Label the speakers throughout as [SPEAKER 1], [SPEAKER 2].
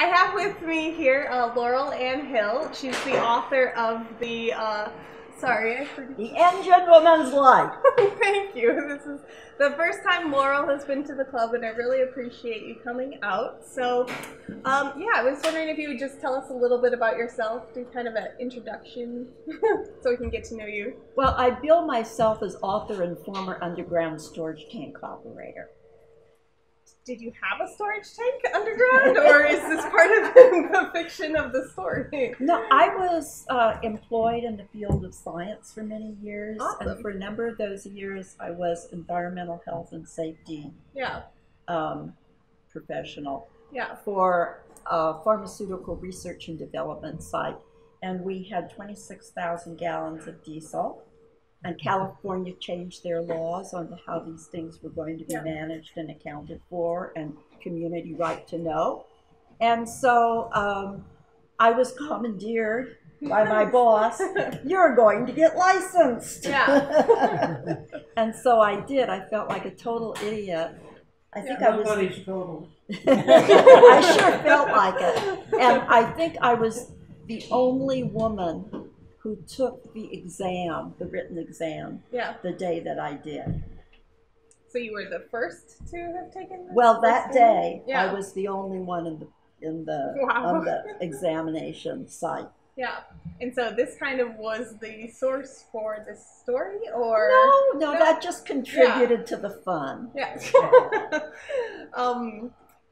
[SPEAKER 1] I have with me here Laurel Ann Hill. She's the author of the, sorry, I forget.
[SPEAKER 2] The Engine Woman's Life.
[SPEAKER 1] Thank you. This is the first time Laurel has been to the club, and I really appreciate you coming out. So, yeah, I was wondering if you would just tell us a little bit about yourself, do kind of an introduction, so we can get to know you.
[SPEAKER 2] Well, I bill myself as author and former underground storage tank operator.
[SPEAKER 1] Did you have a storage tank underground, or is this part of the fiction of the story?
[SPEAKER 2] No, I was employed in the field of science for many years,
[SPEAKER 1] Awesome.
[SPEAKER 2] and for a number of those years, I was environmental health and safety professional for a pharmaceutical research and development site, and we had 26,000 gallons of diesel. And California changed their laws on how these things were going to be managed and accounted for, and community right to know. And so I was commandeered by my boss, you're going to get licensed.
[SPEAKER 1] Yeah.
[SPEAKER 2] And so I did. I felt like a total idiot. I think
[SPEAKER 3] Nobody's total.
[SPEAKER 2] I sure felt like it. And I think I was the only woman who took the exam, the written exam, the day that I did.
[SPEAKER 1] So you were the first to have taken this?
[SPEAKER 2] Well, that day, I was the only one on the examination site.
[SPEAKER 1] Yeah. And so this kind of was the source for this story, or?
[SPEAKER 2] No, that just contributed to the fun.
[SPEAKER 1] Yeah.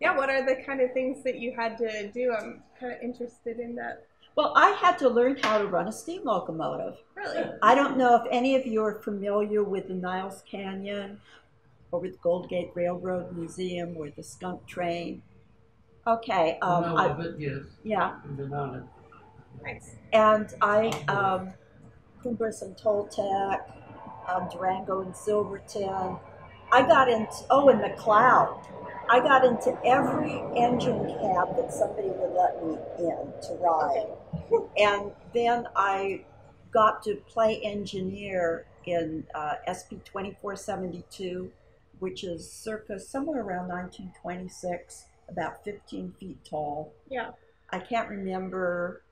[SPEAKER 1] Yeah, what are the kind of things that you had to do? I'm kind of interested in that.
[SPEAKER 2] Well, I had to learn how to run a steam locomotive.
[SPEAKER 1] Really?
[SPEAKER 2] I don't know if any of you are familiar with the Niles Canyon or with the Gold Gate Railroad Museum or the skunk train. Okay.
[SPEAKER 3] Yes.
[SPEAKER 2] Yeah.
[SPEAKER 3] Been on it.
[SPEAKER 1] Nice.
[SPEAKER 2] And Cumbres and Toltec, Durango and Silverton. I got into, and McLeod. I got into every engine cab that somebody would let me in to ride. And then I got to play engineer in SP 2472, which is circa somewhere around 1926, about 15 feet tall.
[SPEAKER 1] Yeah.
[SPEAKER 2] I can't remember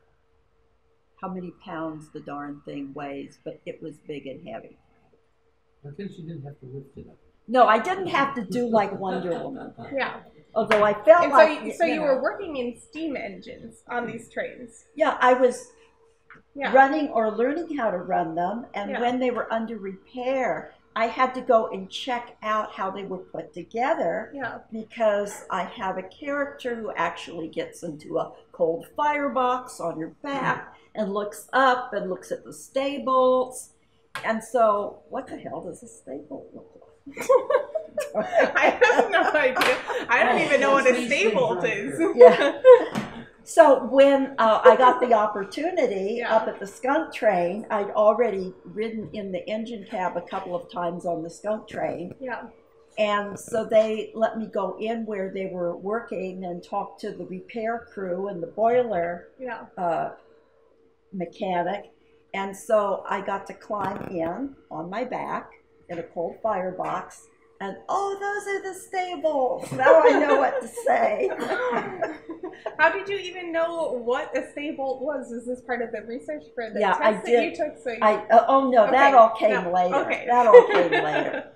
[SPEAKER 2] how many pounds the darn thing weighs, but it was big and heavy.
[SPEAKER 3] I think she didn't have to lift it up.
[SPEAKER 2] No, I didn't have to do like Wonder Woman.
[SPEAKER 1] Yeah.
[SPEAKER 2] Although I felt
[SPEAKER 1] and
[SPEAKER 2] like...
[SPEAKER 1] So you were working in steam engines on these trains?
[SPEAKER 2] Yeah, I was running or learning how to run them, and when they were under repair, I had to go and check out how they were put together because I have a character who actually gets into a cold firebox on her back and looks up and looks at the stables. And so, what the hell does a stable look like?
[SPEAKER 1] I have no idea. I don't even know what a stable is.
[SPEAKER 2] Yeah. So when I got the opportunity up at the skunk train, I'd already ridden in the engine cab a couple of times on the skunk train.
[SPEAKER 1] Yeah.
[SPEAKER 2] And so they let me go in where they were working and talk to the repair crew and the boiler mechanic. And so I got to climb in on my back in a cold firebox, and those are the stables. Now I know what to say.
[SPEAKER 1] How did you even know what a stable was? Was this part of the research for the test that you took? So
[SPEAKER 2] that all came later.
[SPEAKER 1] Okay.
[SPEAKER 2] That all came later.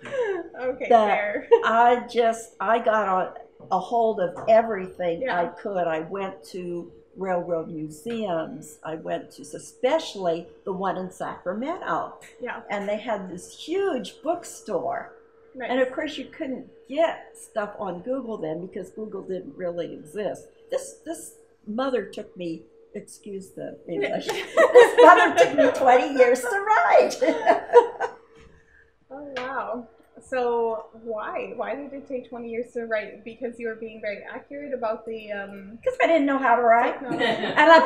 [SPEAKER 1] Okay, fair.
[SPEAKER 2] I got a hold of everything I could. I went to railroad museums. I went to especially the one in Sacramento. Yeah. And they had this huge bookstore. Nice. And of course you couldn't get stuff on Google then because Google didn't really exist. This mother took me, excuse the English, this mother took me 20 years to write.
[SPEAKER 1] Oh, wow. So why? Why did it take 20 years to write? Because you were being very accurate about the...
[SPEAKER 2] Because I didn't know how to write. And I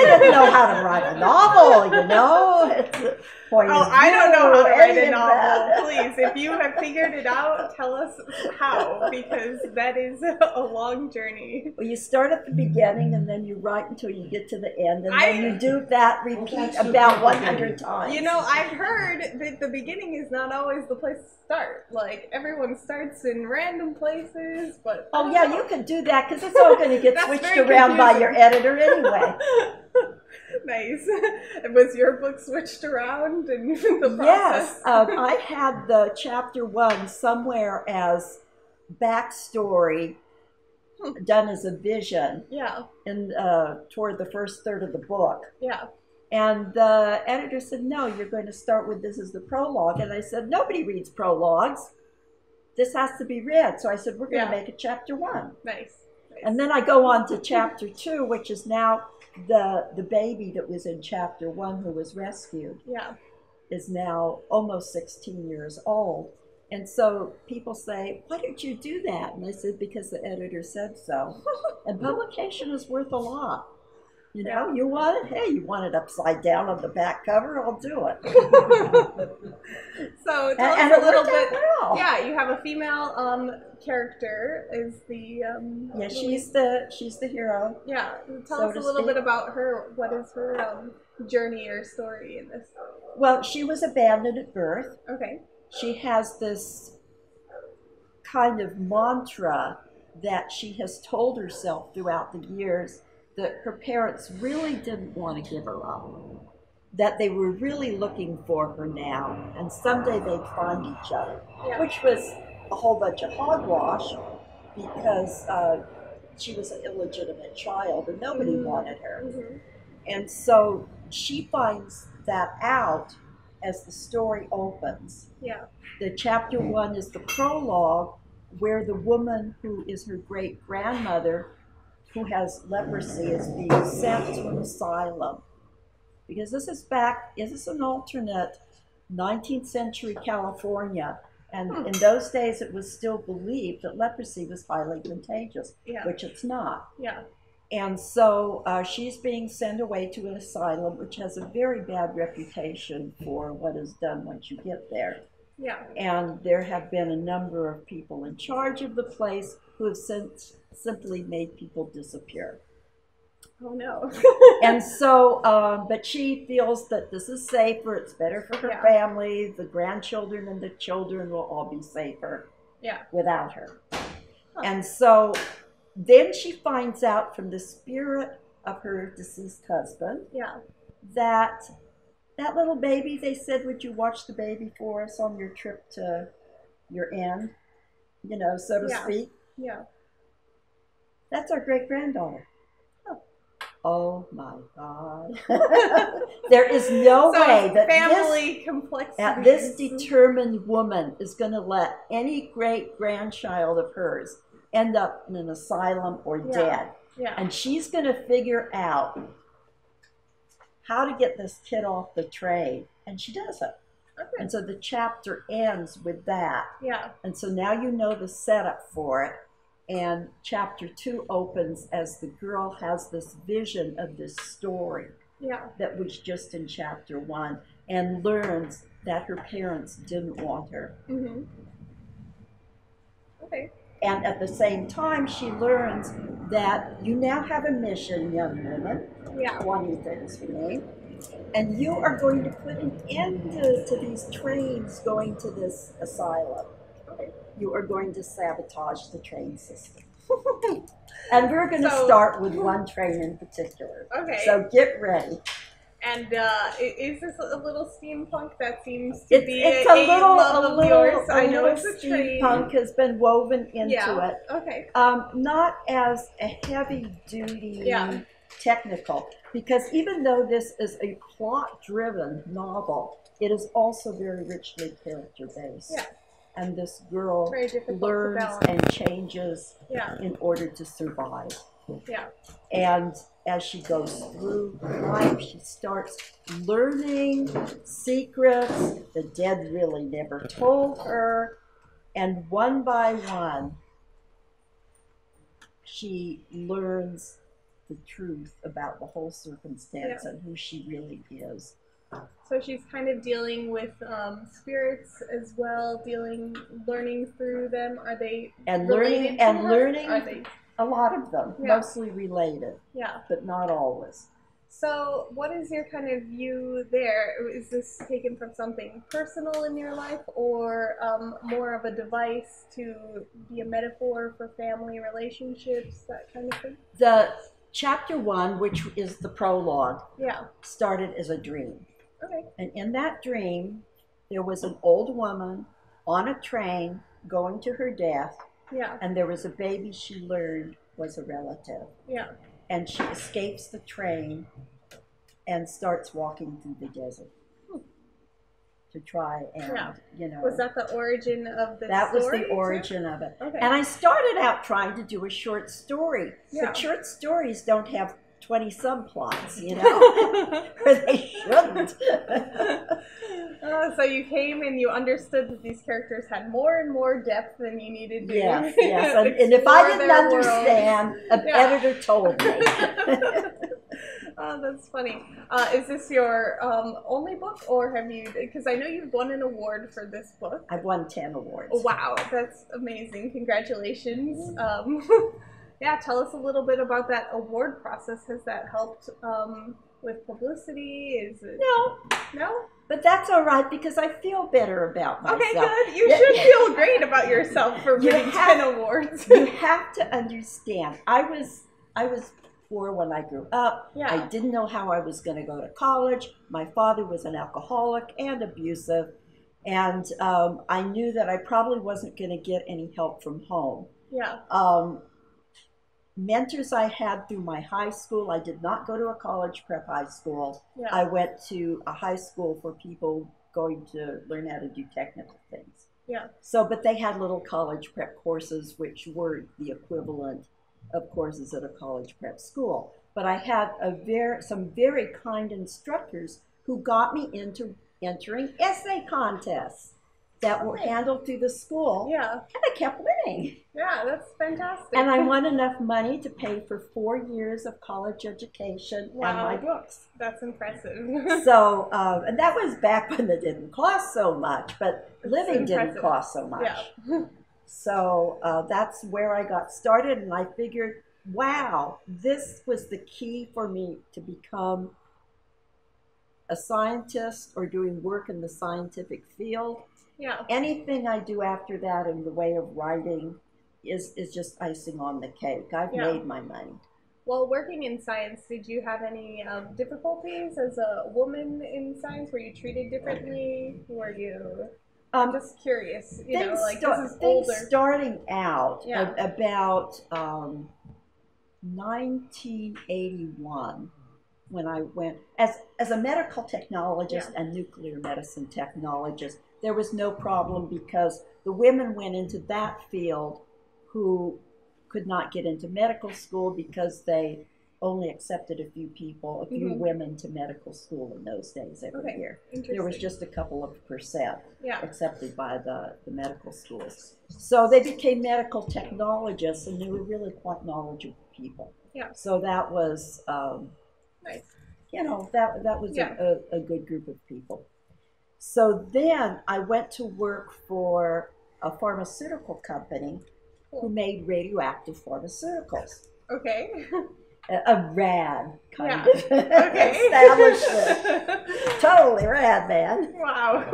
[SPEAKER 2] didn't know how to write a novel, you know? It's a point of view,
[SPEAKER 1] I don't know how to write a novel. Please, if you have figured it out, tell us how, because that is a long journey.
[SPEAKER 2] Well, you start at the beginning, and then you write until you get to the end, and then you do that repeat about 100 times.
[SPEAKER 1] You know, I've heard that the beginning is not always the place start? Like, everyone starts in random places, but...
[SPEAKER 2] Oh, yeah, you could do that, because it's all going to get switched around by your editor anyway.
[SPEAKER 1] Nice. Was your book switched around in the process?
[SPEAKER 2] Yes. I had the chapter 1 somewhere as backstory done as a vision.
[SPEAKER 1] Yeah.
[SPEAKER 2] In, toward the first third of the book.
[SPEAKER 1] Yeah.
[SPEAKER 2] And the editor said, no, you're going to start with this as the prologue. And I said, nobody reads prologues. This has to be read. So I said, we're going to make it chapter 1.
[SPEAKER 1] Nice.
[SPEAKER 2] And then I go on to chapter 2, which is now the baby that was in chapter 1 who was rescued.
[SPEAKER 1] Yeah.
[SPEAKER 2] Is now almost 16 years old. And so people say, why did you do that? And I said, because the editor said so. And publication is worth a lot. You know, you want it? Hey, you want it upside down on the back cover? I'll do it.
[SPEAKER 1] So tell us a little bit.
[SPEAKER 2] Well.
[SPEAKER 1] Yeah, you have a female character. Is the
[SPEAKER 2] yeah, she's the hero.
[SPEAKER 1] Yeah, tell us a little bit about her. What is her journey or story in this?
[SPEAKER 2] Well, she was abandoned at birth.
[SPEAKER 1] Okay.
[SPEAKER 2] She has this kind of mantra that she has told herself throughout the years, that her parents really didn't want to give her up, that they were really looking for her now, and someday they'd find each other, which was a whole bunch of hogwash, because she was an illegitimate child and nobody wanted her. And so she finds that out as the story opens.
[SPEAKER 1] Yeah.
[SPEAKER 2] The chapter 1 is the prologue, where the woman who is her great-grandmother, who has leprosy, is being sent to an asylum. Because this is an alternate 19th century California. And in those days, it was still believed that leprosy was highly contagious, which it's not.
[SPEAKER 1] Yeah.
[SPEAKER 2] And so she's being sent away to an asylum, which has a very bad reputation for what is done once you get there.
[SPEAKER 1] Yeah.
[SPEAKER 2] And there have been a number of people in charge of the place who have simply made people disappear.
[SPEAKER 1] Oh no.
[SPEAKER 2] And so, but she feels that this is safer, it's better for her family, the grandchildren and the children will all be safer without her. And so then she finds out from the spirit of her deceased husband that that little baby, they said, would you watch the baby for us on your trip to your end, you know, so to speak?
[SPEAKER 1] Yeah.
[SPEAKER 2] That's our great-granddaughter. Oh my God. There is no way that this determined woman is going to let any great-grandchild of hers end up in an asylum or dead. Yeah. And she's going to figure out how to get this kid off the train. And she does it. Okay. And so the chapter ends with that. Yeah. And so now you know the setup for it. And chapter 2 opens as the girl has this vision of this story that was just in chapter 1, and learns that her parents didn't want her. Okay. And at the same time, she learns that you now have a mission, young woman. Juanita is her name. And you are going to put an end to these trains going to this asylum. You are going to sabotage the train system. And we're going to start with one train in particular. Okay. So get ready.
[SPEAKER 1] And is this a little steampunk? That seems to be a love of yours. I know it's a train.
[SPEAKER 2] Steampunk has been woven into it. Okay. Not as a heavy-duty technical, because even though this is a plot-driven novel, it is also very richly character-based. Yeah. And this girl learns and changes in order to survive. Yeah. And as she goes through life, she starts learning secrets the dead really never told her. And one by one, she learns the truth about the whole circumstance and who she really is.
[SPEAKER 1] So she's kind of dealing with spirits as well, learning through them. Are they
[SPEAKER 2] learning? Are they? A lot of them, mostly related, but not always.
[SPEAKER 1] So what is your kind of view there? Is this taken from something personal in your life, or more of a device to be a metaphor for family relationships, that kind of thing?
[SPEAKER 2] The chapter 1, which is the prologue,
[SPEAKER 1] Yeah.
[SPEAKER 2] started as a dream.
[SPEAKER 1] Okay.
[SPEAKER 2] And in that dream, there was an old woman on a train going to her death.
[SPEAKER 1] Yeah.
[SPEAKER 2] And there was a baby she learned was a relative.
[SPEAKER 1] Yeah.
[SPEAKER 2] And she escapes the train and starts walking through the desert to try and, you know.
[SPEAKER 1] Was that the origin of the story?
[SPEAKER 2] That was the origin of it.
[SPEAKER 1] Okay.
[SPEAKER 2] And I started out trying to do a short story.
[SPEAKER 1] Yeah.
[SPEAKER 2] But short stories don't have 20 subplots, you know, or they shouldn't.
[SPEAKER 1] So you came and you understood that these characters had more and more depth than you needed to.
[SPEAKER 2] Yes, yes. And if I didn't understand, an editor told me.
[SPEAKER 1] Oh, that's funny. Is this your only book, or have you, because I know you've won an award for this book.
[SPEAKER 2] I've won 10 awards.
[SPEAKER 1] Wow, that's amazing. Congratulations. Yeah, tell us a little bit about that award process. Has that helped with publicity? Is it... No?
[SPEAKER 2] But that's all right, because I feel better about myself.
[SPEAKER 1] Okay, good. You should feel great about yourself for winning 10 awards.
[SPEAKER 2] You have to understand, I was poor when I grew up.
[SPEAKER 1] Yeah.
[SPEAKER 2] I didn't know how I was going to go to college. My father was an alcoholic and abusive, and I knew that I probably wasn't going to get any help from home.
[SPEAKER 1] Yeah.
[SPEAKER 2] Mentors I had through my high school. I did not go to a college prep high school.
[SPEAKER 1] Yeah.
[SPEAKER 2] I went to a high school for people going to learn how to do technical things.
[SPEAKER 1] Yeah.
[SPEAKER 2] So, but they had little college prep courses, which were the equivalent of courses at a college prep school. But I had some very kind instructors who got me into entering essay contests that were handled through the school.
[SPEAKER 1] Yeah.
[SPEAKER 2] And I kept winning.
[SPEAKER 1] Yeah, that's fantastic.
[SPEAKER 2] And I won enough money to pay for 4 years of college education and my books.
[SPEAKER 1] That's impressive.
[SPEAKER 2] So, and that was back when it didn't cost so much, but living didn't cost so much.
[SPEAKER 1] Yeah.
[SPEAKER 2] So that's where I got started, and I figured, wow, this was the key for me to become a scientist or doing work in the scientific field.
[SPEAKER 1] Yeah.
[SPEAKER 2] Anything I do after that in the way of writing is just icing on the cake. I've made my money.
[SPEAKER 1] Well, working in science, did you have any difficulties as a woman in science? Were you treated differently? Were you... I'm just curious, you know, like this is older.
[SPEAKER 2] Starting out about 1981, when I went, as a medical technologist and nuclear medicine technologist, there was no problem because the women went into that field who could not get into medical school because they only accepted a few women to medical school in those days every year. There was just a couple of percent accepted by the medical schools. So they became medical technologists, and they were really quite knowledgeable people. Yeah. So that was,
[SPEAKER 1] nice.
[SPEAKER 2] You know, that was a good group of people. So then I went to work for a pharmaceutical company who made radioactive pharmaceuticals.
[SPEAKER 1] Okay.
[SPEAKER 2] A rad kind of establishment. Totally rad, man.
[SPEAKER 1] Wow.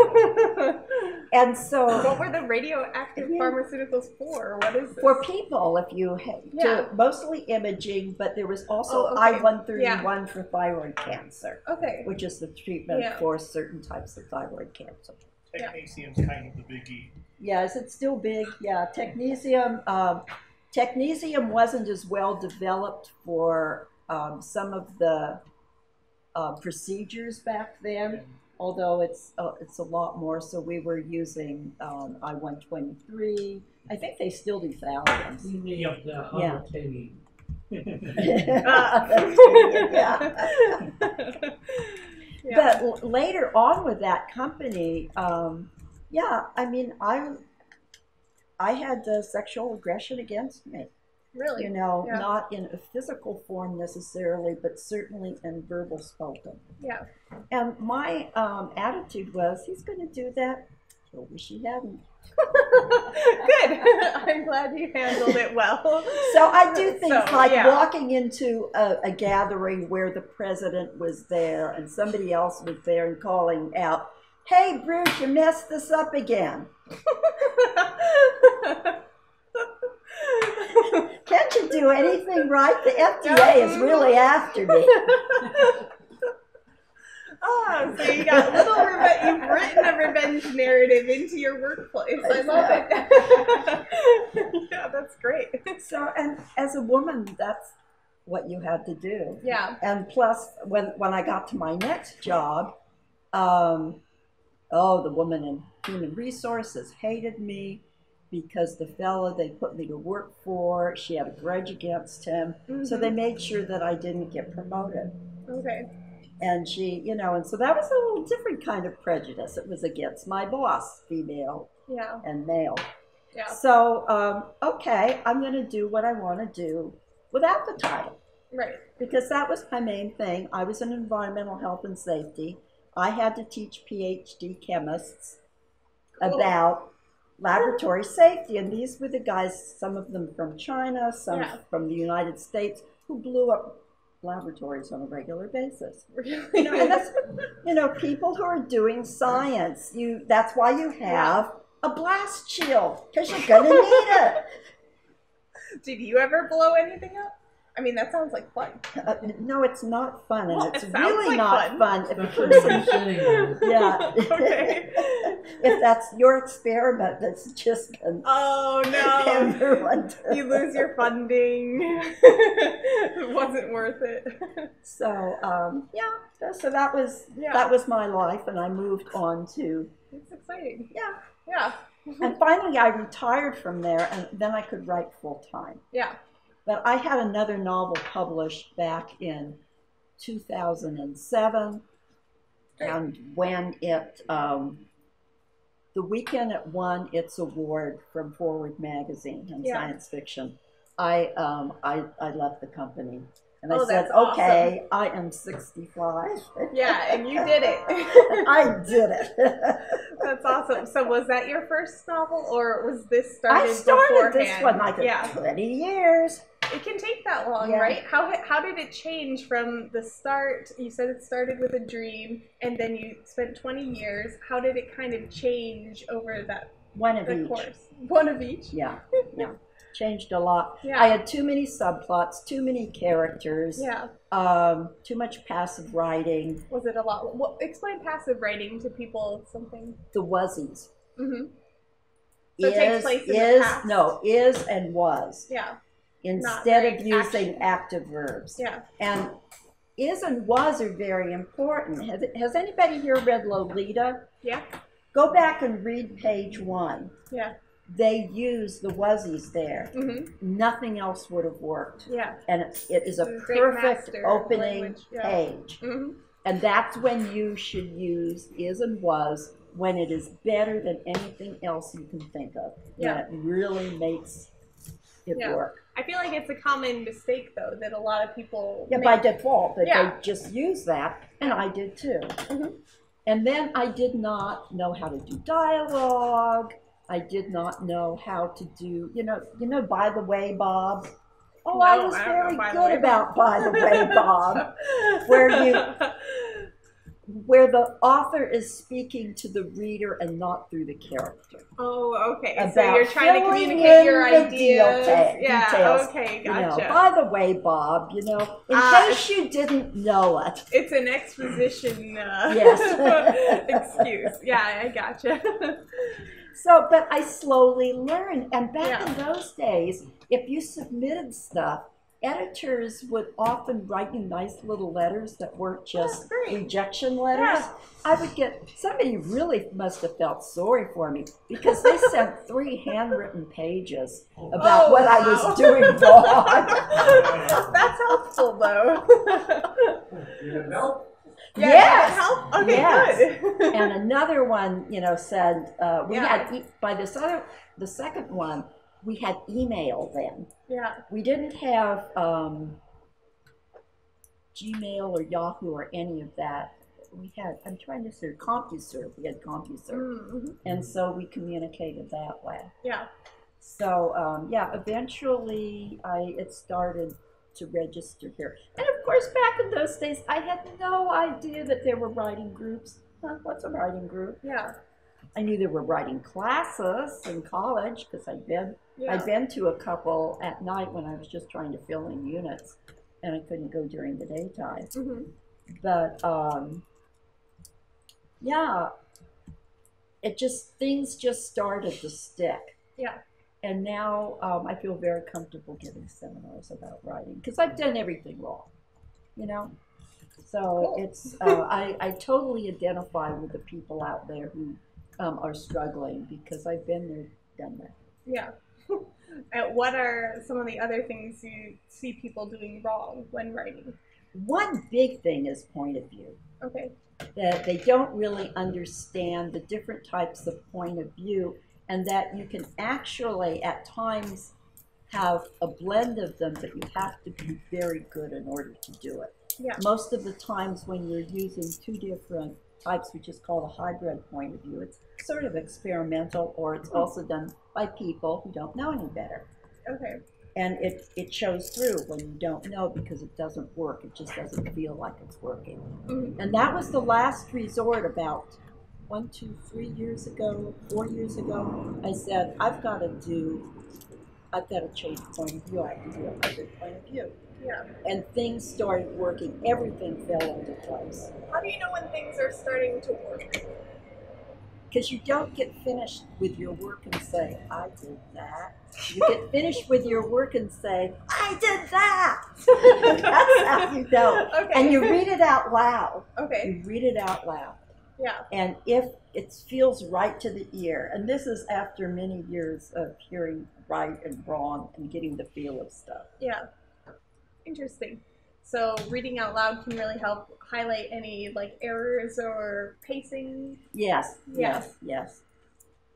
[SPEAKER 2] And so,
[SPEAKER 1] what were the radioactive pharmaceuticals for? What is this?
[SPEAKER 2] For people, if you had mostly imaging, but there was also I-131 for thyroid cancer. Okay. Which is the treatment for certain types of thyroid cancer.
[SPEAKER 4] Technetium's kind of the biggie.
[SPEAKER 2] Yeah, is it still big? Yeah, technetium. Technetium wasn't as well developed for some of the procedures back then, although it's a lot more. So we were using I-123. I think they still do thalliums. But later on with that company, I mean, I had sexual aggression against me.
[SPEAKER 1] Really?
[SPEAKER 2] You know, not in a physical form necessarily, but certainly in verbal spoken.
[SPEAKER 1] Yeah.
[SPEAKER 2] And my attitude was, he's going to do that. I wish she hadn't.
[SPEAKER 1] Good. I'm glad you handled it well.
[SPEAKER 2] So I do things like
[SPEAKER 1] yeah.
[SPEAKER 2] walking into a gathering where the president was there and somebody else was there and calling out, "Hey, Bruce, you messed this up again." Can't you do anything right? The FDA is really after me.
[SPEAKER 1] Oh, so you got you've written a revenge narrative into your workplace. I love it. Yeah, that's great.
[SPEAKER 2] So, and as a woman, that's what you had to do.
[SPEAKER 1] Yeah.
[SPEAKER 2] And plus, when I got to my next job, the woman in human resources hated me because the fellow they put me to work for, she had a grudge against him. Mm-hmm. So they made sure that I didn't get promoted.
[SPEAKER 1] Okay.
[SPEAKER 2] And she, and so that was a little different kind of prejudice. It was against my boss, female and male. Yeah. So, okay, I'm going to do what I want to do without the title.
[SPEAKER 1] Right.
[SPEAKER 2] Because that was my main thing. I was in environmental health and safety. I had to teach PhD chemists about laboratory safety. And these were the guys, some of them from China, some from the United States, who blew up laboratories on a regular basis.
[SPEAKER 1] Really?
[SPEAKER 2] And that's, people who are doing science. That's why you have a blast shield, because you're gonna need it.
[SPEAKER 1] Did you ever blow anything up? I mean, that sounds like fun.
[SPEAKER 2] No, it's not fun, and it's
[SPEAKER 1] it
[SPEAKER 2] really
[SPEAKER 1] like
[SPEAKER 2] not fun if a
[SPEAKER 3] person,
[SPEAKER 1] Okay.
[SPEAKER 2] if that's your experiment, that's just been ruined.
[SPEAKER 1] You lose your funding. It wasn't worth it.
[SPEAKER 2] So so that was my life, and I moved on to.
[SPEAKER 1] It's exciting.
[SPEAKER 2] Yeah. And finally, I retired from there, and then I could write full time.
[SPEAKER 1] Yeah.
[SPEAKER 2] But I had another novel published back in 2007, and when it, the weekend it won its award from Forward Magazine in science fiction, I left the company. And I said, okay, I am 65.
[SPEAKER 1] Yeah, and you did it.
[SPEAKER 2] I did it.
[SPEAKER 1] That's awesome. So was that your first novel, or was this started
[SPEAKER 2] I started
[SPEAKER 1] beforehand?
[SPEAKER 2] This one like 20 years.
[SPEAKER 1] It can take that long, right? How did it change from the start? You said it started with a dream, and then you spent 20 years. How did it kind of change over that course? One of each?
[SPEAKER 2] Yeah. Changed a lot.
[SPEAKER 1] Yeah.
[SPEAKER 2] I had too many subplots, too many characters.
[SPEAKER 1] Yeah.
[SPEAKER 2] Too much passive writing.
[SPEAKER 1] Was it a lot? Well, explain passive writing to people. Something.
[SPEAKER 2] The wasies.
[SPEAKER 1] Mm-hmm. So it takes place in the past.
[SPEAKER 2] No, is and was.
[SPEAKER 1] Yeah.
[SPEAKER 2] Instead of using active verbs.
[SPEAKER 1] Yeah.
[SPEAKER 2] And is and was are very important. Has anybody here read Lolita?
[SPEAKER 1] Yeah.
[SPEAKER 2] Go back and read page 1.
[SPEAKER 1] Yeah.
[SPEAKER 2] They use the wasies there.
[SPEAKER 1] Mm-hmm.
[SPEAKER 2] Nothing else would have worked.
[SPEAKER 1] Yeah.
[SPEAKER 2] And it is a perfect opening page. Mm-hmm. And that's when you should use is and was, when it is better than anything else you can think of. Yeah. And it really makes it work.
[SPEAKER 1] I feel like it's a common mistake, though, that a lot of people
[SPEAKER 2] make. By default, that they just use that, and I did too. Mm-hmm. And then I did not know how to do dialogue. I did not know how to do, by the way, Bob. Oh, no, I was very good about by the way, Bob, where the author is speaking to the reader and not through the character.
[SPEAKER 1] Oh, okay. So you're trying to communicate your ideas.
[SPEAKER 2] Details.
[SPEAKER 1] Okay, gotcha.
[SPEAKER 2] By the way, Bob, in case you didn't know it.
[SPEAKER 1] It's an exposition excuse. Yeah, I gotcha.
[SPEAKER 2] So, but I slowly learned, and back in those days, if you submitted stuff, editors would often write you nice little letters that weren't just rejection letters. Yeah. I would somebody really must have felt sorry for me, because they sent 3 handwritten pages about what I was doing wrong.
[SPEAKER 1] That's helpful, though.
[SPEAKER 3] You have help?
[SPEAKER 1] Yeah,
[SPEAKER 2] yes.
[SPEAKER 1] Help? Okay, good.
[SPEAKER 2] And another one, said we had the second one, we had email then.
[SPEAKER 1] Yeah.
[SPEAKER 2] We didn't have Gmail or Yahoo or any of that. we had, I'm trying to say CompuServe, we had CompuServe. And so we communicated that way.
[SPEAKER 1] Yeah.
[SPEAKER 2] So, yeah, eventually it started to register here. And of course, back in those days, I had no idea that there were writing groups. Huh, what's a writing group?
[SPEAKER 1] Yeah.
[SPEAKER 2] I knew there were writing classes in college because I'd been to a couple at night when I was just trying to fill in units, and I couldn't go during the daytime. But yeah, things just started to stick.
[SPEAKER 1] Yeah.
[SPEAKER 2] And now I feel very comfortable giving seminars about writing because I've done everything wrong, you know. So it's I totally identify with the people out there who are struggling because I've been there, done that.
[SPEAKER 1] Yeah. What are some of the other things you see people doing wrong when writing?
[SPEAKER 2] One big thing is point of view.
[SPEAKER 1] Okay.
[SPEAKER 2] That they don't really understand the different types of point of view, and that you can actually at times have a blend of them, but you have to be very good in order to do it.
[SPEAKER 1] Yeah.
[SPEAKER 2] Most of the times when you're using two different types, which is called a hybrid point of view, it's sort of experimental, or it's also done by people who don't know any better.
[SPEAKER 1] Okay.
[SPEAKER 2] And it shows through when you don't know because it doesn't work. It just doesn't feel like it's working. And that was the last resort about 4 years ago. I said, I've got to change point of view. I have to do a hybrid point of view.
[SPEAKER 1] Yeah.
[SPEAKER 2] And things started working. Everything fell into place.
[SPEAKER 1] How do you know when things are starting to work?
[SPEAKER 2] Because you don't get finished with your work and say, I did that. You get finished with your work and say, I did that. That's how you know.
[SPEAKER 1] Okay.
[SPEAKER 2] And you read it out loud.
[SPEAKER 1] Okay.
[SPEAKER 2] You read it out loud.
[SPEAKER 1] Yeah.
[SPEAKER 2] And if it feels right to the ear, and this is after many years of hearing right and wrong and getting the feel of stuff.
[SPEAKER 1] Yeah. Interesting. So reading out loud can really help highlight any like errors or pacing.
[SPEAKER 2] Yes.
[SPEAKER 1] Yeah.
[SPEAKER 2] Yes.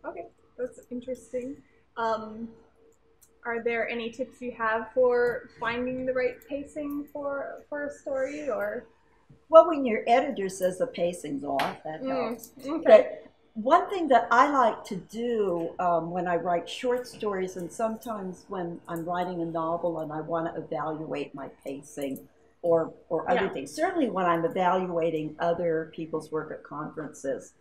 [SPEAKER 1] Okay, that's interesting. Are there any tips you have for finding the right pacing for a story, or?
[SPEAKER 2] Well, when your editor says the pacing's off, that helps.
[SPEAKER 1] Okay.
[SPEAKER 2] But one thing that I like to do when I write short stories, and sometimes when I'm writing a novel and I want to evaluate my pacing or other things, certainly when I'm evaluating other people's work at conferences,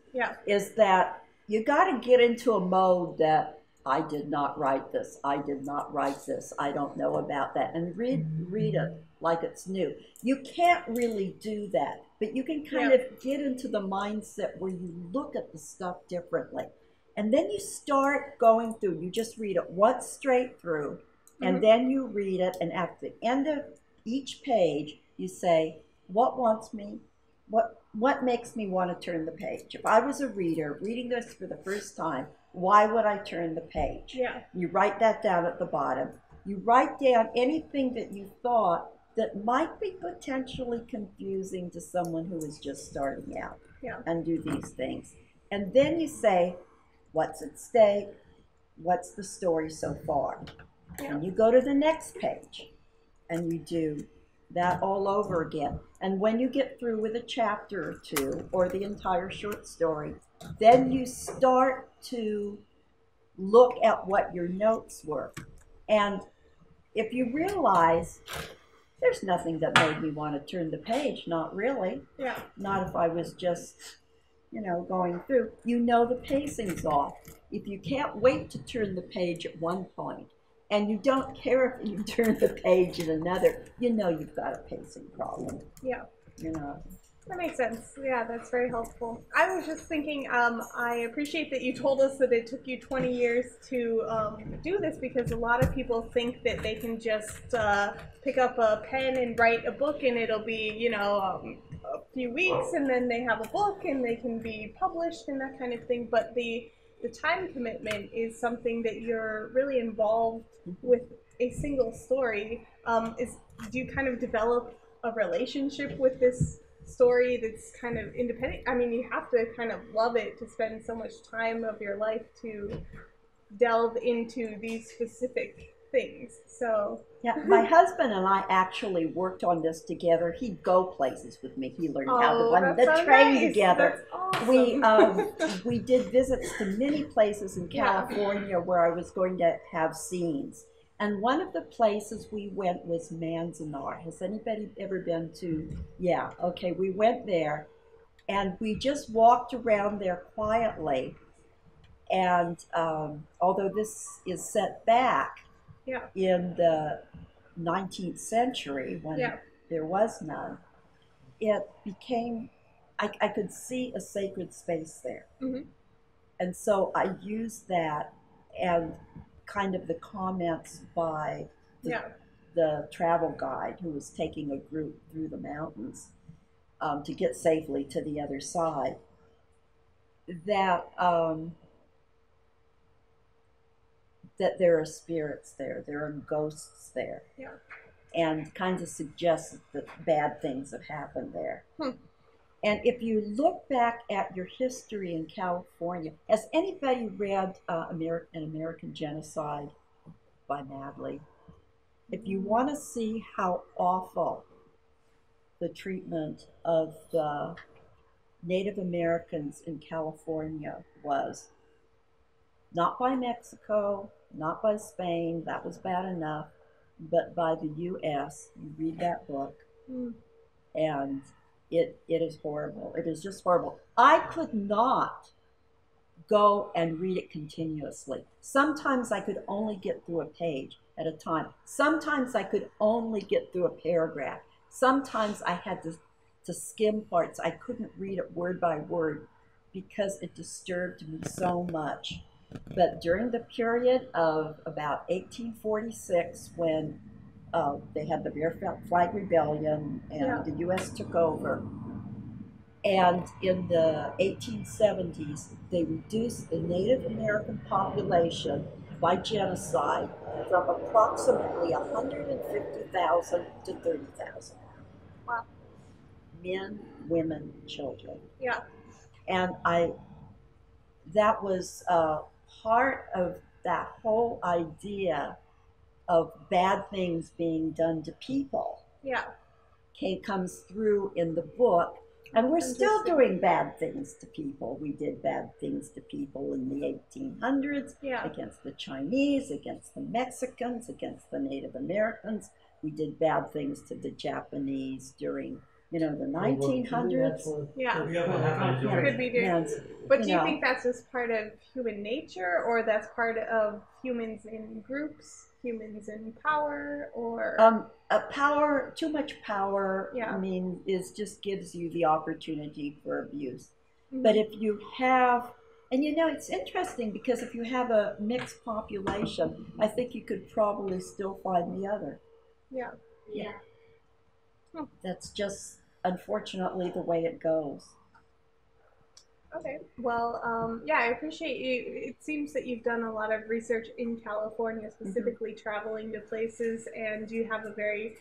[SPEAKER 2] is that you got to get into a mode that I did not write this, I did not write this, I don't know about that, and read it like it's new. You can't really do that, but you can kind of get into the mindset where you look at the stuff differently. And then you start going through, you just read it once straight through, and then you read it, and at the end of each page, you say, what wants me, what makes me want to turn the page? If I was a reader reading this for the first time, why would I turn the page?
[SPEAKER 1] Yeah.
[SPEAKER 2] You write that down at the bottom. You write down anything that you thought that might be potentially confusing to someone who is just starting out and do these things. And then you say, what's at stake? What's the story so far? Yeah. And you go to the next page and you do that all over again. And when you get through with a chapter or two or the entire short story, then you start to look at what your notes were. And if you realize there's nothing that made me want to turn the page, not really. Yeah. Not if I was just, going through. The pacing's off. If you can't wait to turn the page at one point, and you don't care if you turn the page at another, you've got a pacing problem. Yeah.
[SPEAKER 1] That makes sense. Yeah, that's very helpful. I was just thinking, I appreciate that you told us that it took you 20 years to do this, because a lot of people think that they can just pick up a pen and write a book and it'll be, a few weeks and then they have a book and they can be published and that kind of thing. But the time commitment is something that you're really involved with a single story. Do you kind of develop a relationship with this story that's kind of independent? I mean, you have to kind of love it to spend so much time of your life to delve into these specific things. So
[SPEAKER 2] yeah, my husband and I actually worked on this together. He'd go places with me. He learned how to run the train together.
[SPEAKER 1] That's awesome.
[SPEAKER 2] We did visits to many places in California where I was going to have scenes. And one of the places we went was Manzanar. Has anybody ever been to? Yeah, okay, we went there. And we just walked around there quietly. And although this is set back in the 19th century when there was none, it became, I could see a sacred space there.
[SPEAKER 1] Mm-hmm.
[SPEAKER 2] And so I used that and kind of the comments by the travel guide who was taking a group through the mountains to get safely to the other side, that that there are spirits there, there are ghosts there, and kind of suggests that bad things have happened there. And if you look back at your history in California, has anybody read An American Genocide by Madley? If you want to see how awful the treatment of the Native Americans in California was, not by Mexico, not by Spain, that was bad enough, but by the U.S. You read that book, and it is horrible. It is just horrible. I could not go and read it continuously. Sometimes I could only get through a page at a time. Sometimes I could only get through a paragraph. Sometimes I had to skim parts. I couldn't read it word by word because it disturbed me so much. But during the period of about 1846, when they had the Bear Flag Rebellion and the U.S. took over, and in the 1870s, they reduced the Native American population by genocide from approximately 150,000 to 30,000.
[SPEAKER 1] Wow.
[SPEAKER 2] Men, women, children.
[SPEAKER 1] Yeah.
[SPEAKER 2] And that was part of that whole idea of bad things being done to people.
[SPEAKER 1] Yeah.
[SPEAKER 2] Comes through in the book. And we're still doing bad things to people. We did bad things to people in the 1800s against the Chinese, against the Mexicans, against the Native Americans. We did bad things to the Japanese during, the 1900s.
[SPEAKER 1] Yeah. Could be doing. But do you think that's just part of human nature, or that's part of humans in groups, humans in power, or
[SPEAKER 2] power? Too much power. I mean, just gives you the opportunity for abuse. Mm-hmm. But if you have, and it's interesting because if you have a mixed population, I think you could probably still find the other.
[SPEAKER 1] Yeah.
[SPEAKER 2] Yeah. That's just unfortunately the way it goes.
[SPEAKER 1] Okay. Well, I appreciate you. It seems that you've done a lot of research in California, specifically traveling to places, and you have a very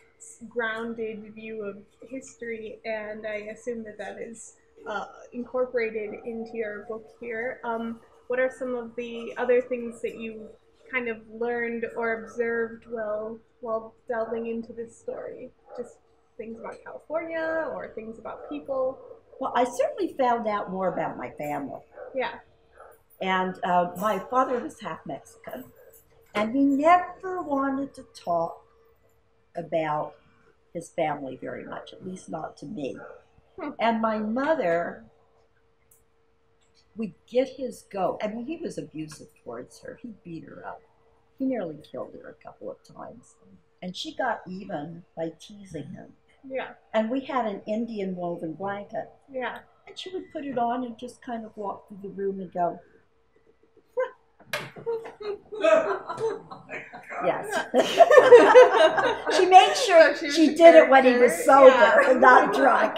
[SPEAKER 1] grounded view of history, and I assume that is incorporated into your book here. What are some of the other things that you kind of learned or observed while delving into this story? Just things about California or things about people?
[SPEAKER 2] Well, I certainly found out more about my family.
[SPEAKER 1] Yeah.
[SPEAKER 2] And my father was half Mexican, and he never wanted to talk about his family very much, at least not to me. And my mother would get his goat. I mean, he was abusive towards her. He beat her up. He nearly killed her a couple of times. And she got even by teasing him.
[SPEAKER 1] Yeah.
[SPEAKER 2] And we had an Indian woven blanket.
[SPEAKER 1] Yeah.
[SPEAKER 2] And she would put it on and just kind of walk through the room and go, yes. She made sure she did it when he was sober and not drunk.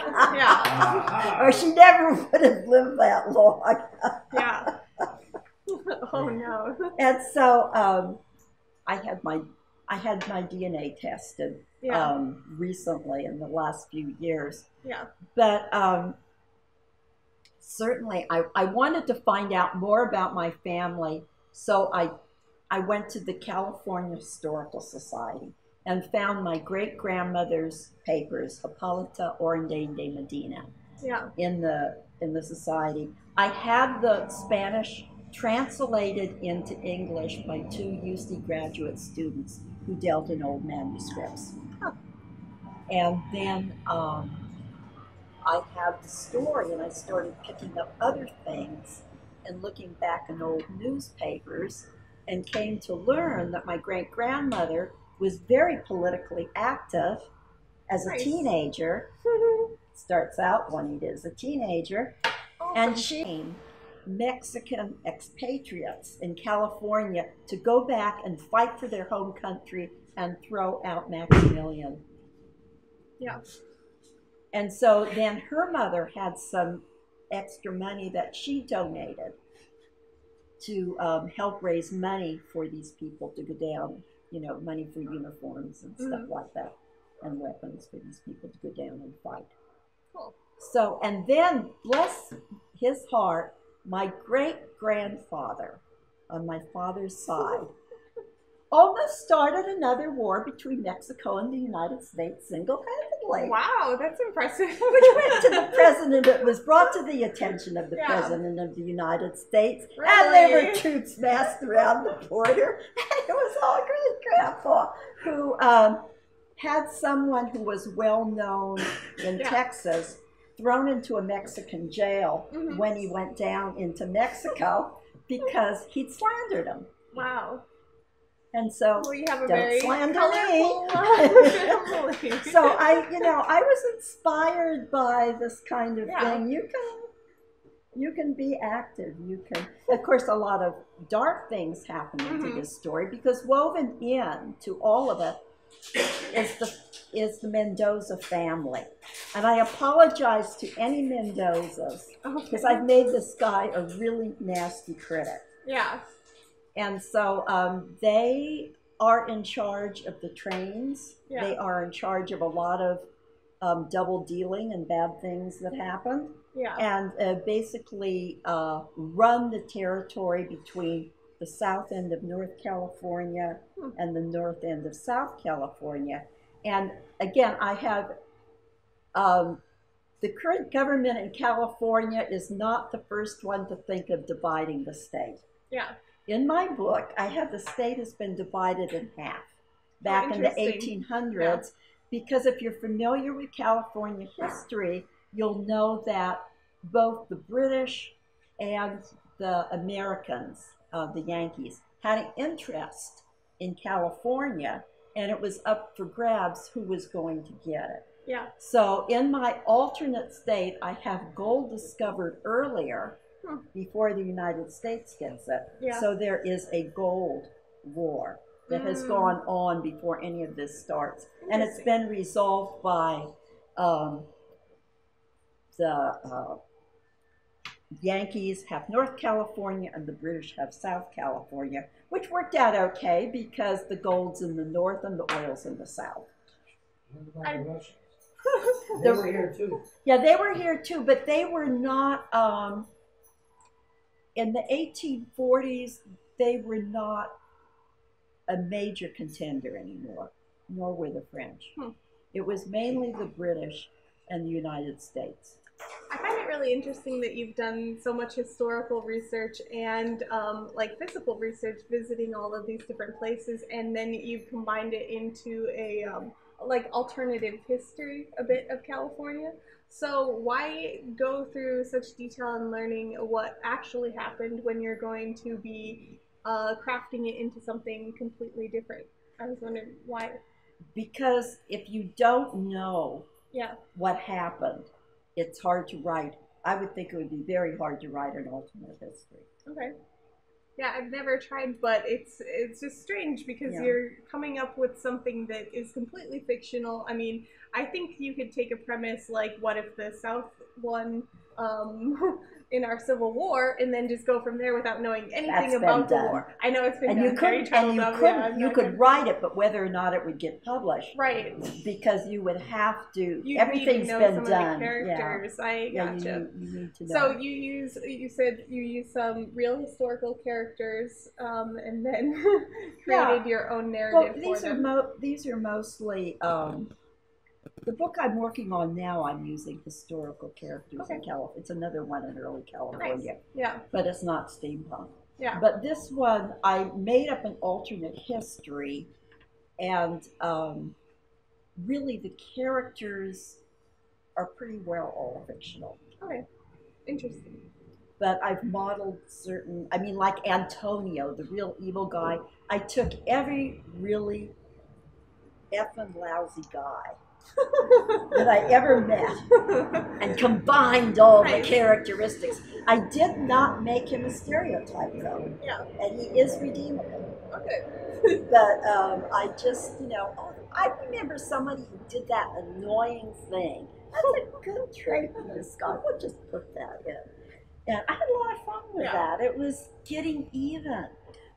[SPEAKER 2] Or she never would have lived that long.
[SPEAKER 1] Yeah. Oh no.
[SPEAKER 2] And so I had my DNA tested recently in the last few years.
[SPEAKER 1] Yeah.
[SPEAKER 2] But certainly I wanted to find out more about my family, so I I went to the California Historical Society and found my great-grandmother's papers, Hipólita Orendain de Medina, in the society. I had the Spanish translated into English by 2 UC graduate students who dealt in old manuscripts. And then I had the story, and I started picking up other things and looking back in old newspapers, and came to learn that my great-grandmother was very politically active as a teenager. Starts out Juanita as a teenager, and she Mexican expatriates in California to go back and fight for their home country and throw out Maximilian.
[SPEAKER 1] Yeah.
[SPEAKER 2] And so then her mother had some extra money that she donated to help raise money for these people to go down, you know, money for uniforms and stuff like that, and weapons for these people to go down and fight.
[SPEAKER 1] Cool.
[SPEAKER 2] So, and then, bless his heart, my great-grandfather on my father's side almost started another war between Mexico and the United States single-handedly.
[SPEAKER 1] Wow, that's impressive.
[SPEAKER 2] Which went to the president, it was brought to the attention of the president of the United States, and there were troops massed around the border, and it was all great-grandpa who had someone who was well-known in Texas thrown into a Mexican jail when he went down into Mexico because he'd slandered him.
[SPEAKER 1] Wow.
[SPEAKER 2] And so,
[SPEAKER 1] you have a
[SPEAKER 2] don't
[SPEAKER 1] very
[SPEAKER 2] slander
[SPEAKER 1] colorful
[SPEAKER 2] me. So I was inspired by this kind of thing. You can be active. You can, of course, a lot of dark things happen into this story, because woven in to all of it is the Mendoza family. And I apologize to any Mendozas, because I've made this guy a really nasty critic.
[SPEAKER 1] Yeah.
[SPEAKER 2] And so they are in charge of the trains.
[SPEAKER 1] Yeah.
[SPEAKER 2] They are in charge of a lot of double dealing and bad things that happen.
[SPEAKER 1] Yeah.
[SPEAKER 2] And basically run the territory between the south end of North California and the north end of South California. And again, I have the current government in California is not the first one to think of dividing the state.
[SPEAKER 1] Yeah.
[SPEAKER 2] In my book, I have the state has been divided in half back in the 1800s, because if you're familiar with California history, you'll know that both the British and the Americans, the Yankees, had an interest in California, and it was up for grabs who was going to get it.
[SPEAKER 1] Yeah.
[SPEAKER 2] So in my alternate state, I have gold discovered earlier before the United States gets it.
[SPEAKER 1] Yeah.
[SPEAKER 2] So there is a gold war that has gone on before any of this starts. And it's been resolved by the Yankees have North California and the British have South California, which worked out okay because the gold's in the north and the oil's in the south.
[SPEAKER 3] They were here too.
[SPEAKER 2] Yeah, they were here too, but they were not, in the 1840s, they were not a major contender anymore, nor were the French. It was mainly the British and the United States.
[SPEAKER 1] I find it really interesting that you've done so much historical research and like physical research, visiting all of these different places, and then you've combined it into a like alternative history a bit of California. So why go through such detail in learning what actually happened when you're going to be crafting it into something completely different? I was wondering why.
[SPEAKER 2] Because if you don't know what happened, it's hard to write. I would think it would be very hard to write an alternate history.
[SPEAKER 1] Okay. Yeah, I've never tried, but it's just strange because you're coming up with something that is completely fictional. I mean, I think you could take a premise like, what if the South won in our Civil War, and then just go from there without knowing anything about the war. I know it's been done.
[SPEAKER 2] You could write it, but whether or not it would get published,
[SPEAKER 1] right?
[SPEAKER 2] Because you would have to.
[SPEAKER 1] Everything's been done. Some of the characters.
[SPEAKER 2] Yeah.
[SPEAKER 1] I gotcha.
[SPEAKER 2] You need to know.
[SPEAKER 1] So you said you use some real historical characters, and then created your own narrative.
[SPEAKER 2] Well, these are mostly. The book I'm working on now, I'm using historical characters in California. It's another one in early California.
[SPEAKER 1] Nice. Yeah.
[SPEAKER 2] But it's not steampunk.
[SPEAKER 1] Yeah.
[SPEAKER 2] But this one, I made up an alternate history, and really the characters are pretty well all fictional.
[SPEAKER 1] Okay. Interesting.
[SPEAKER 2] But I've modeled like Antonio, the real evil guy. I took every really effing lousy guy that I ever met and combined all the characteristics. I did not make him a stereotype though.
[SPEAKER 1] Yeah.
[SPEAKER 2] And he is redeemable.
[SPEAKER 1] Okay.
[SPEAKER 2] But I just, I remember somebody who did that annoying thing. That's a good trait in this guy. We'll just put that in. And I had a lot of fun with that. It was getting even.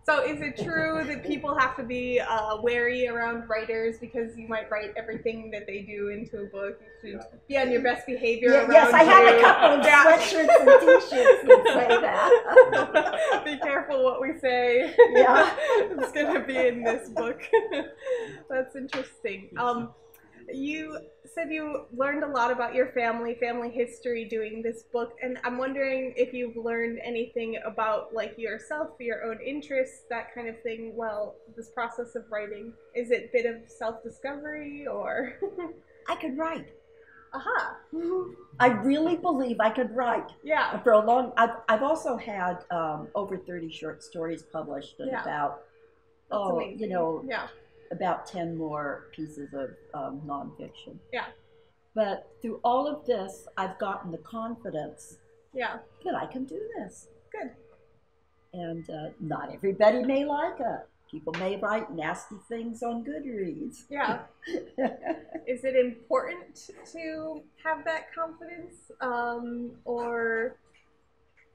[SPEAKER 1] So is it true that people have to be wary around writers because you might write everything that they do into a book? You should be on your best behavior around
[SPEAKER 2] Yes, I have a couple of sweatshirts and t-shirts that say that.
[SPEAKER 1] Be careful what we say.
[SPEAKER 2] Yeah.
[SPEAKER 1] It's going to be in this book. That's interesting. You said you learned a lot about your family history doing this book, and I'm wondering if you've learned anything about like yourself, your own interests, that kind of thing, while this process of writing. Is it a bit of self-discovery, or?
[SPEAKER 2] I could write.
[SPEAKER 1] Aha.
[SPEAKER 2] I really believe I could write.
[SPEAKER 1] Yeah.
[SPEAKER 2] For a long, I've also had over 30 short stories published and about, about 10 more pieces of nonfiction.
[SPEAKER 1] Yeah.
[SPEAKER 2] But through all of this, I've gotten the confidence that I can do this.
[SPEAKER 1] Good.
[SPEAKER 2] And not everybody may like it. People may write nasty things on Goodreads.
[SPEAKER 1] Yeah. Is it important to have that confidence? Or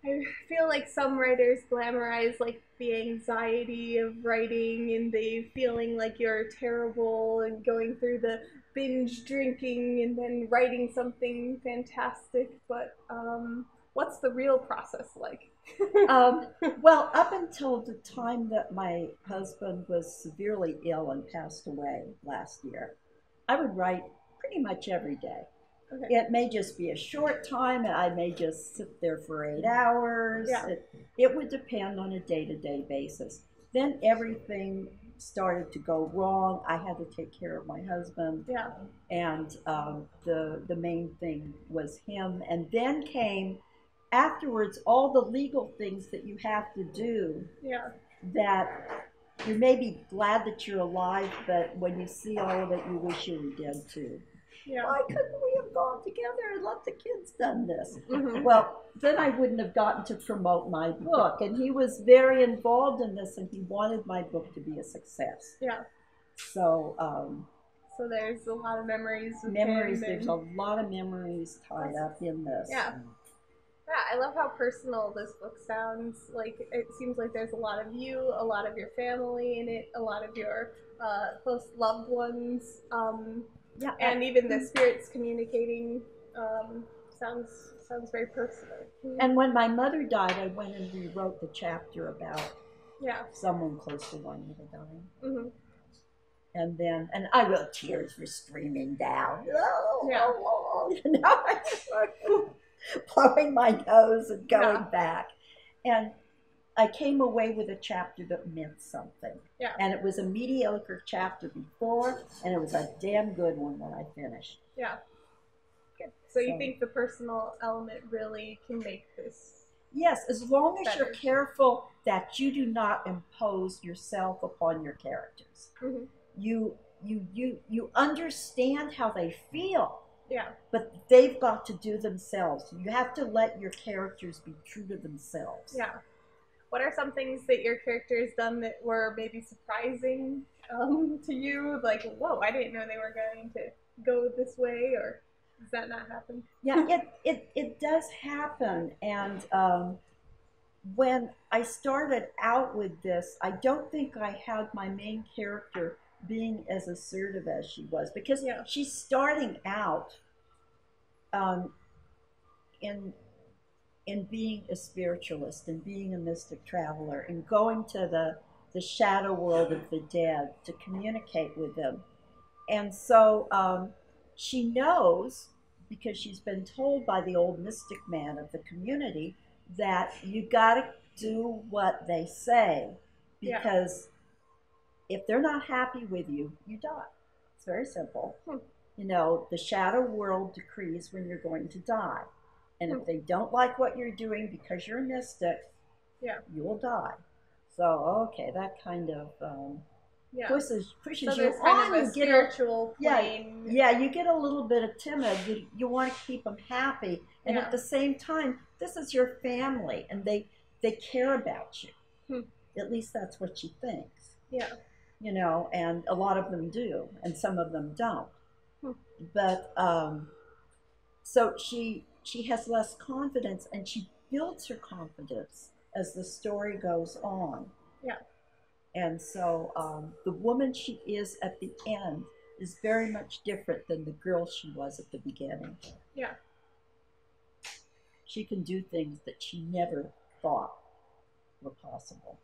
[SPEAKER 1] I feel like some writers glamorize like the anxiety of writing and the feeling like you're terrible and going through the binge drinking and then writing something fantastic. But what's the real process like?
[SPEAKER 2] Well, up until the time that my husband was severely ill and passed away last year, I would write pretty much every day. Okay. It may just be a short time, and I may just sit there for 8 hours. Yeah. It would depend on a day-to-day basis. Then everything started to go wrong. I had to take care of my husband. Yeah. And the main thing was him. And then came, afterwards, all the legal things that you have to do. Yeah. That you may be glad that you're alive, but when you see all of it, you wish you were dead too. Yeah. Why couldn't we have gone together and let the kids done this? Mm-hmm. Well, then I wouldn't have gotten to promote my book. And he was very involved in this, and he wanted my book to be a success. Yeah. So
[SPEAKER 1] so there's a lot of memories.
[SPEAKER 2] There's a lot of memories tied up in this.
[SPEAKER 1] Yeah. Yeah, I love how personal this book sounds. Like, it seems like there's a lot of you, a lot of your family in it, a lot of your close loved ones. Yeah, and even the spirits communicating sounds very personal.
[SPEAKER 2] And when my mother died, I went and rewrote the chapter about someone close to Juanita dying. Mm-hmm. And then, tears were streaming down. Blowing my nose and going back. And I came away with a chapter that meant something. Yeah. And it was a mediocre chapter before, and it was a damn good one when I finished.
[SPEAKER 1] Yeah. Good. So you think the personal element really can make this?
[SPEAKER 2] Yes, as long as you're careful that you do not impose yourself upon your characters. Mm-hmm. You understand how they feel. Yeah. But they've got to do themselves. You have to let your characters be true to themselves.
[SPEAKER 1] Yeah. What are some things that your character's done that were maybe surprising to you? Like, whoa, I didn't know they were going to go this way, or does that not happen?
[SPEAKER 2] Yeah, it does happen. And when I started out with this, I don't think I had my main character being as assertive as she was, because she's starting out um, in being a spiritualist and being a mystic traveler and going to the shadow world of the dead to communicate with them. And so she knows, because she's been told by the old mystic man of the community, that you got to do what they say, because if they're not happy with you, you die. It's very simple. You know, the shadow world decrees when you're going to die. And if they don't like what you're doing because you're a mystic, you will die. So, okay, that kind of pushes
[SPEAKER 1] so
[SPEAKER 2] you
[SPEAKER 1] on.
[SPEAKER 2] You get
[SPEAKER 1] spiritual plane.
[SPEAKER 2] Yeah, you get a little bit of timid. You want to keep them happy. And at the same time, this is your family, and they care about you. At least that's what she thinks.
[SPEAKER 1] Yeah.
[SPEAKER 2] You know, and a lot of them do, and some of them don't. But so she has less confidence, and she builds her confidence as the story goes on.
[SPEAKER 1] Yeah.
[SPEAKER 2] And so the woman she is at the end is very much different than the girl she was at the beginning.
[SPEAKER 1] Yeah.
[SPEAKER 2] She can do things that she never thought were possible.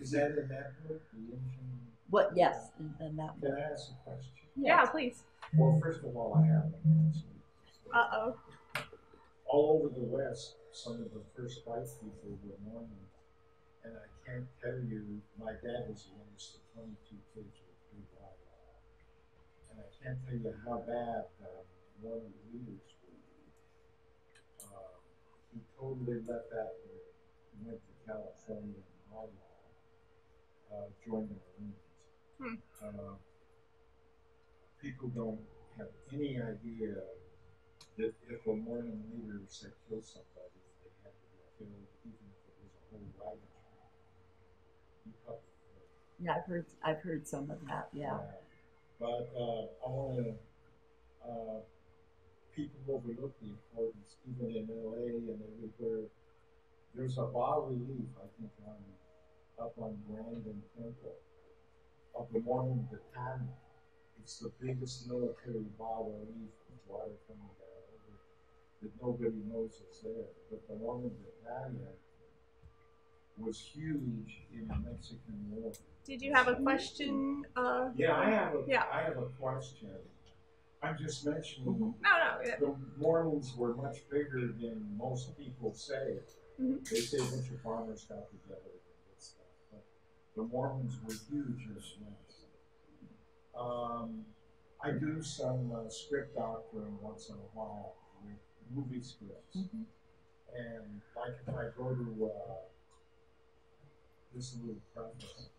[SPEAKER 3] Is that in that book, the engine?
[SPEAKER 2] What? Yes, in that book.
[SPEAKER 3] Can I ask a question?
[SPEAKER 1] Yeah, please.
[SPEAKER 3] Well, first of all, I have an answer.
[SPEAKER 1] Uh-oh.
[SPEAKER 3] All over the West, some of the first white people were Mormon. And I can't tell you, my dad was the youngest of 22 kids with 3 wives. And I can't tell you how bad Mormon leaders were. He totally let that and went to California and joined the Marines. People don't have any idea that if a Mormon leader said kill somebody, they had to be killed, even if it was a whole wagon.
[SPEAKER 2] Yeah, I've heard some of that. Yeah.
[SPEAKER 3] But I want to. People overlook the importance, even in LA and everywhere. There's a bas-relief, I think, up on Brandon Temple of the Mormon Battalion. It's the biggest military bas-relief with water coming down over that nobody knows is there. But the Mormon Battalion was huge in the Mexican War.
[SPEAKER 1] Did you have a question?
[SPEAKER 3] Yeah, I have a question. I'm just mentioning. The Mormons were much bigger than most people say. They say a bunch of farmers got together and did stuff, but the Mormons were huge in the West. I do some script doctoring once in a while with movie scripts, and like if I go to this is a little preface.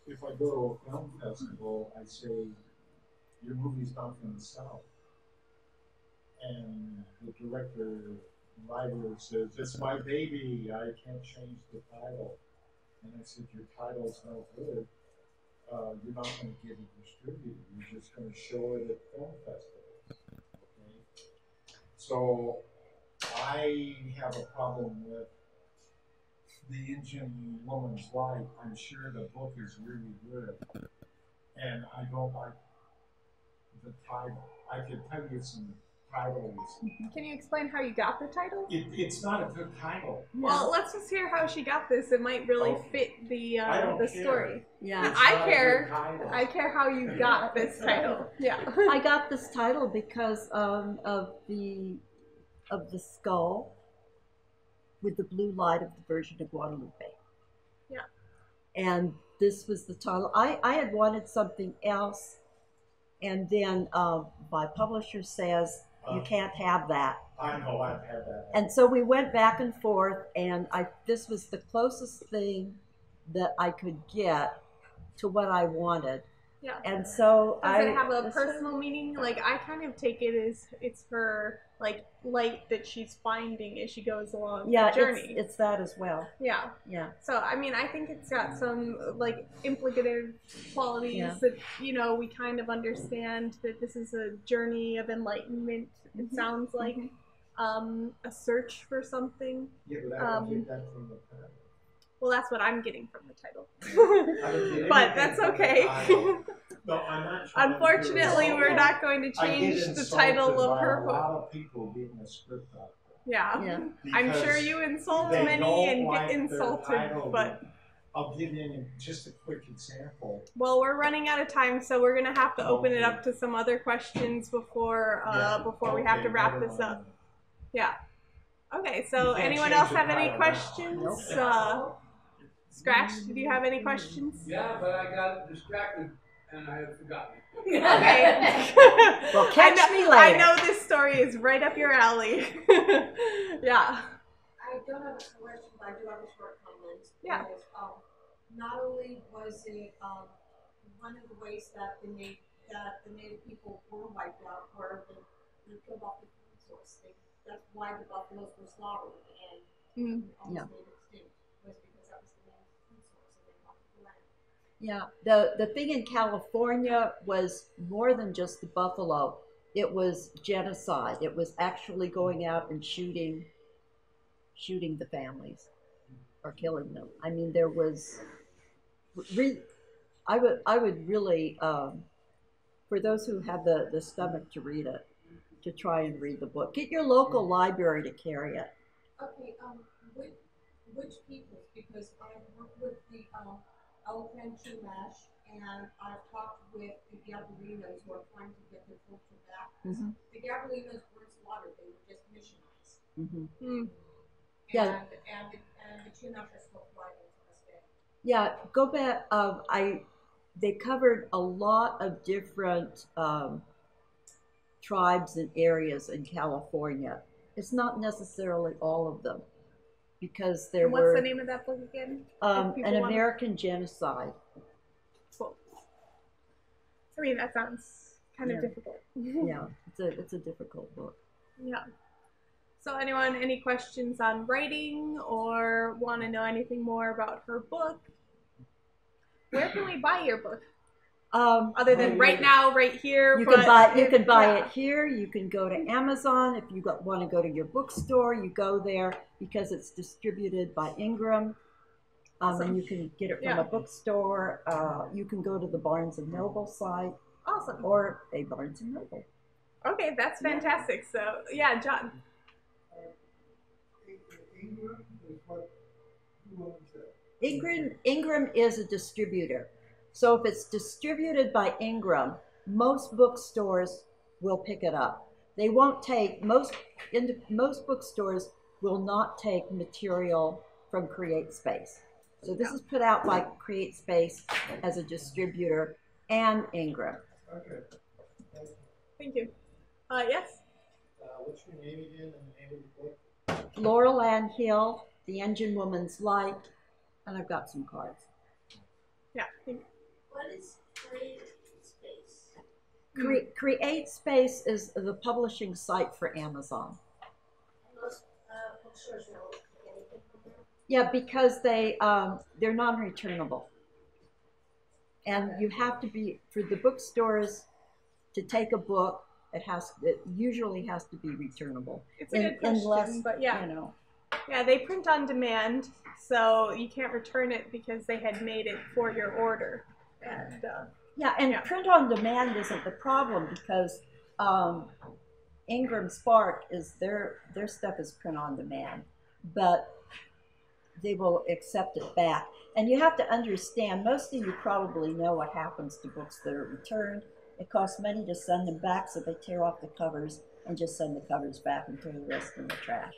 [SPEAKER 3] If I go to a film festival, I say, your movie's not going to sell. And the director, writer says, it's my baby, I can't change the title. And I said, your title's no good. You're not going to get it distributed. You're just going to show it at film festivals. Okay? So I have a problem with The Indian Woman's Life. I'm sure the book is really good. And I don't like the title. I can tell you some titles.
[SPEAKER 1] Can you explain how you got the title?
[SPEAKER 3] It's not a good title.
[SPEAKER 1] Well, let's just hear how she got this. It might really fit the story.
[SPEAKER 2] Yeah,
[SPEAKER 1] I care. I care how you got this title. Yeah,
[SPEAKER 2] I got this title because of the skull with the blue light of the Virgin of Guadalupe.
[SPEAKER 1] Yeah,
[SPEAKER 2] and this was the title. I had wanted something else. And then my publisher says, you can't have that.
[SPEAKER 3] I know, I've had that.
[SPEAKER 2] And so we went back and forth, and this was the closest thing that I could get to what I wanted.
[SPEAKER 1] Yeah.
[SPEAKER 2] And so
[SPEAKER 1] does it have a personal meaning? Like, I kind of take it as it's her, like, light that she's finding as she goes along the journey.
[SPEAKER 2] It's that as well.
[SPEAKER 1] Yeah.
[SPEAKER 2] Yeah.
[SPEAKER 1] So, I mean, I think it's got some, like, implicative qualities that, you know, we kind of understand that this is a journey of enlightenment, it sounds like. A search for something.
[SPEAKER 3] Yeah, but I don't get that from the title.
[SPEAKER 1] Well, that's what I'm getting from the title. But that's okay.
[SPEAKER 3] No, I'm not
[SPEAKER 1] Unfortunately, we're not going to change the title of her book.
[SPEAKER 3] A lot of people getting a script out there.
[SPEAKER 1] Yeah. I'm sure you insult many and get insulted, but
[SPEAKER 3] I'll give you just a quick example.
[SPEAKER 1] Well, we're running out of time, so we're gonna have to open it up to some other questions before we have to wrap this up. Yeah. Okay. So, anyone else have any questions? Scratch, do you have any questions?
[SPEAKER 5] Yeah, but I got distracted and I have forgotten.
[SPEAKER 1] Okay.
[SPEAKER 2] Well, catch me later.
[SPEAKER 1] I know this story is right up your alley. Yeah.
[SPEAKER 6] I don't have a question, but I do have a short comment.
[SPEAKER 1] Yeah.
[SPEAKER 6] Because, not only was it one of the ways that the native people were wiped out, were they killed off the food source. That's why the buffaloes were slaughtered and almost made extinct. Was because that was the main food source and they wanted the land.
[SPEAKER 2] Yeah, the thing in California was more than just the buffalo. It was genocide. It was actually going out and shooting the families or killing them. I mean, there was. I would really, for those who have the stomach to read it, to try and read the book. Get your local library to carry it.
[SPEAKER 6] Okay, which peoples? Because I worked with the elephant Chumash, and I've talked with the Gabrielinos who are trying to get their culture back. The Gabrielinos weren't slaughtered; they were just missionized.
[SPEAKER 2] Yeah.
[SPEAKER 6] And the Chumash are still thriving to this day.
[SPEAKER 2] Yeah, go back. They covered a lot of different tribes and areas in California. It's not necessarily all of them, because there were.
[SPEAKER 1] What's the name of that book again?
[SPEAKER 2] An American Genocide.
[SPEAKER 1] Cool. I mean, that sounds kind of difficult.
[SPEAKER 2] Yeah, it's a difficult book.
[SPEAKER 1] Yeah. So anyone, any questions on writing or want to know anything more about her book? Where can we buy your book? Other than right now, right here.
[SPEAKER 2] You can buy it here. You can go to Amazon. If you want to go to your bookstore, you go there because it's distributed by Ingram. And you can get it from a bookstore. You can go to the Barnes & Noble site.
[SPEAKER 1] Awesome.
[SPEAKER 2] Or a Barnes & Noble.
[SPEAKER 1] Okay, that's fantastic. So, yeah, John.
[SPEAKER 3] Ingram is what? Who owns that?
[SPEAKER 2] Ingram is a distributor. So if it's distributed by Ingram, most bookstores will pick it up. They won't take, most bookstores will not take material from Create Space. So this is put out by Create Space as a distributor and Ingram.
[SPEAKER 3] Okay.
[SPEAKER 1] Thank you. Yes?
[SPEAKER 3] What's your name again and the name of the book?
[SPEAKER 2] Laurel Ann Hill, The Engine Woman's Light, and I've got some cards.
[SPEAKER 1] Yeah. Thank you.
[SPEAKER 6] What is Create Space?
[SPEAKER 2] Create Space is the publishing site for Amazon.
[SPEAKER 6] Most bookstores don't take anything from there.
[SPEAKER 2] Yeah, because they're non-returnable, and you have to be, for the bookstores to take a book, it usually has to be returnable.
[SPEAKER 1] It's a good question, but yeah.
[SPEAKER 2] You know.
[SPEAKER 1] Yeah, they print on demand, so you can't return it because they had made it for your order. And
[SPEAKER 2] print on demand isn't the problem because Ingram Spark is their stuff is print on demand, but they will accept it back. And you have to understand, most of you probably know what happens to books that are returned. It costs money to send them back, so they tear off the covers and just send the covers back and throw the rest in the trash.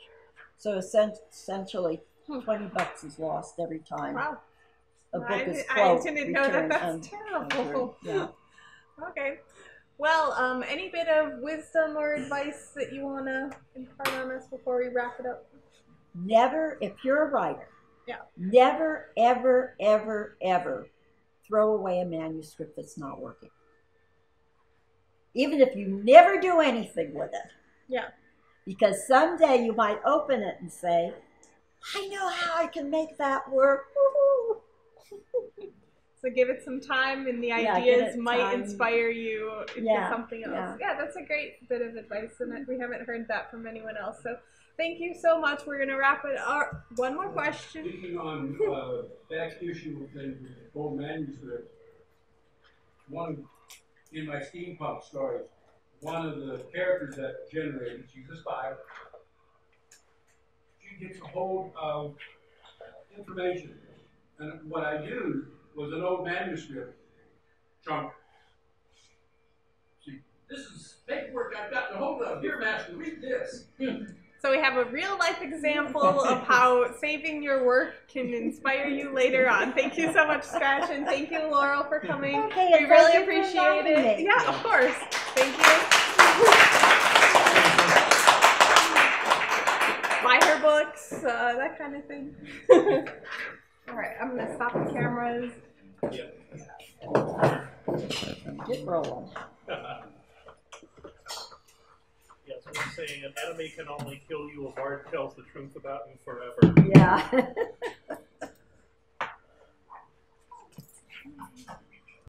[SPEAKER 2] So essentially, $20 is lost every time.
[SPEAKER 1] Wow.
[SPEAKER 2] A book is
[SPEAKER 1] I didn't know that. That's terrible.
[SPEAKER 2] Yeah.
[SPEAKER 1] Okay. Well, any bit of wisdom or advice that you want to impart on us before we wrap it up?
[SPEAKER 2] Never, if you're a writer, never, ever, ever, ever throw away a manuscript that's not working. Even if you never do anything with it.
[SPEAKER 1] Yeah.
[SPEAKER 2] Because someday you might open it and say, I know how I can make that work. Woo-hoo.
[SPEAKER 1] So give it some time, and the ideas might inspire you into something else. Yeah, that's a great bit of advice, and we haven't heard that from anyone else. So thank you so much. We're going to wrap it up. One more question.
[SPEAKER 5] Speaking on back issue with the old manuscript, in my steampunk story, one of the characters that generated, she's a spy, she gets a hold of information. And what I used was an old manuscript chunk. See, this is paperwork I've gotten a hold of. Here, Master, read this.
[SPEAKER 1] So we have a real life example of how saving your work can inspire you later on. Thank you so much, Scratch, and thank you, Laurel, for coming.
[SPEAKER 2] Okay,
[SPEAKER 1] we really appreciate it. Yeah, of course. Thank you. Buy her books, that kind of thing. All right, I'm going to stop the cameras.
[SPEAKER 2] Get rolling.
[SPEAKER 4] Yes, I'm saying an enemy can only kill you, a bard tells the truth about you forever.
[SPEAKER 2] Yeah.